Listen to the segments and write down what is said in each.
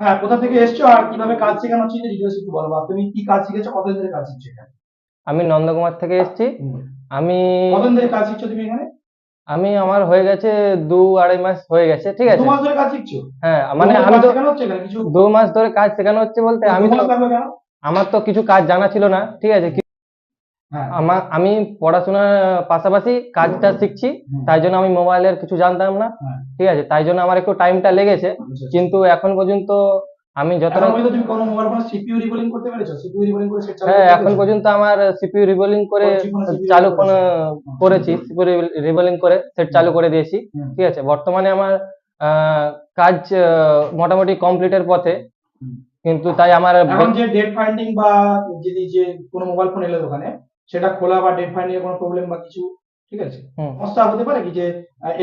হ্যাঁ, কোথা থেকে এসছো আর কিভাবে কাজ শেখানো হচ্ছে এটা ডিটেইলস একটু বলো। বা তুমি কি কাজ শিখেছো, কতদিন ধরে কাজ শিখছো এখানে? আমি নন্দকুমার থেকে এসেছি। হুম। আমি কতদিন ধরে কাজ শিখছো তুমি এখানে? আমি আমার হয়ে গেছে ২-২.৫ মাস হয়ে গেছে, ঠিক দু আছে। মাস ধরে কাজ শিখছো? হ্যাঁ, দু মানে মাস ধরে আমি কাজ তো শেখানো হচ্ছে এখানে কিছু? ২ মাস ধরে কাজ শেখানো হচ্ছে বলতে দু আমি তো মাস লাগলো কেন? আমার তো কিছু কাজ জানা ছিল না, ঠিক আছে। হ্যাঁ। আমি পড়াশোনার পাশাপাশি কাজটা শিখছি, হুম। তাই জন্য আমি মোবাইলের কিছু জানতাম না, হ্যাঁ। ঠিক আছে। তাই জন্য আমার একটু টাইমটা লেগেছে, আচ্ছা, আচ্ছা। কিন্তু এখন পর্যন্ত আমি যতটা। এখন পর্যন্ত তুমি কোনো মোবাইল ফোনে সিপিইউ রিবোলিং করতে পেরেছো? সিপিইউ রিবোলিং করে সেট চালু হ্যাঁ, করতে এখন পেরেছো? পর্যন্ত আমার সিপিইউ রিবোলিং করে ফোর জি ফোনে সিপিইউ রিবোলিং চালু করেছো? করেছি, সিপিইউ রিবোলিং করে সেট হুম। চালু করে দিয়েছি, হুম। ঠিক আছে। বর্তমানে আমার কাজ মোটামুটি কমপ্লিটের পথে, হুম। কিন্তু তাই আমার এখন যে ডেট ফাইন্ডিং বা যদি যে কোনো মোবাইল ফোন এলো দোকানে, সেটা খোলা বা ডেট ফাইন্ডিং এর কোনো প্রবলেম বা কিছু, ঠিক আছে? হুম। সমস্যা হতে পারে কি যে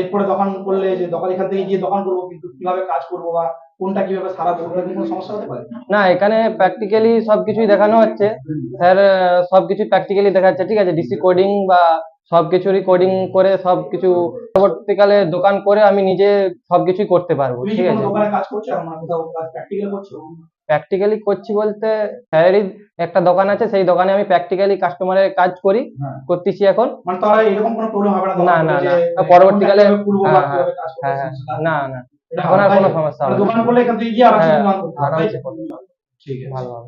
এরপরে দোকান করলে যে দোকান এখান থেকে গিয়ে দোকান করবো কিন্তু কিভাবে কাজ করবো বা কোনটা কিভাবে সারাবো, এরকম কোনো সমস্যা হতে পারে? না, এখানে প্র্যাকটিক্যালি সবকিছুই দেখানো হচ্ছে। স্যার সবকিছু প্র্যাকটিক্যালি দেখাচ্ছে, ঠিক আছে। ডিসি কোডিং বা সবকিছুরই কোডিং করে সবকিছু পরবর্তীকালে দোকান করে আমি নিজে সবকিছুই করতে পারবো, তুমি কি ঠিক কোনো আছে। দোকানে কাজ করছো এখন, মানে কোথাও কাজ প্র্যাকটিক্যাল করছো? প্র্যাকটিক্যালি করছি বলতে স্যারেরই একটা দোকান আছে, সেই দোকানে আমি প্র্যাকটিক্যালি কাস্টমারের কাজ হ্যাঁ। করতেছি এখন। মানে তাহলে এরকম কোনো প্রবলেম হবে না না, দোকান না, করলে না, যে কোনটা পরবর্তীকালে। কিভাবে খুলবো বা হ্যাঁ, হ্যাঁ, কিভাবে কাজ করবো হ্যাঁ, এই হ্যাঁ, সমস্যা না, থাকবে না। না, এটা এখন হবে না, আর তাই কোনো তো? সমস্যা মানে হবে না। দোকান করলে এখান থেকে গিয়ে আবার হ্যাঁ, দোকান করতে হবে, তাই আরামসে তো? করতে পারবো। ঠিক আছে। ভালোভাবে।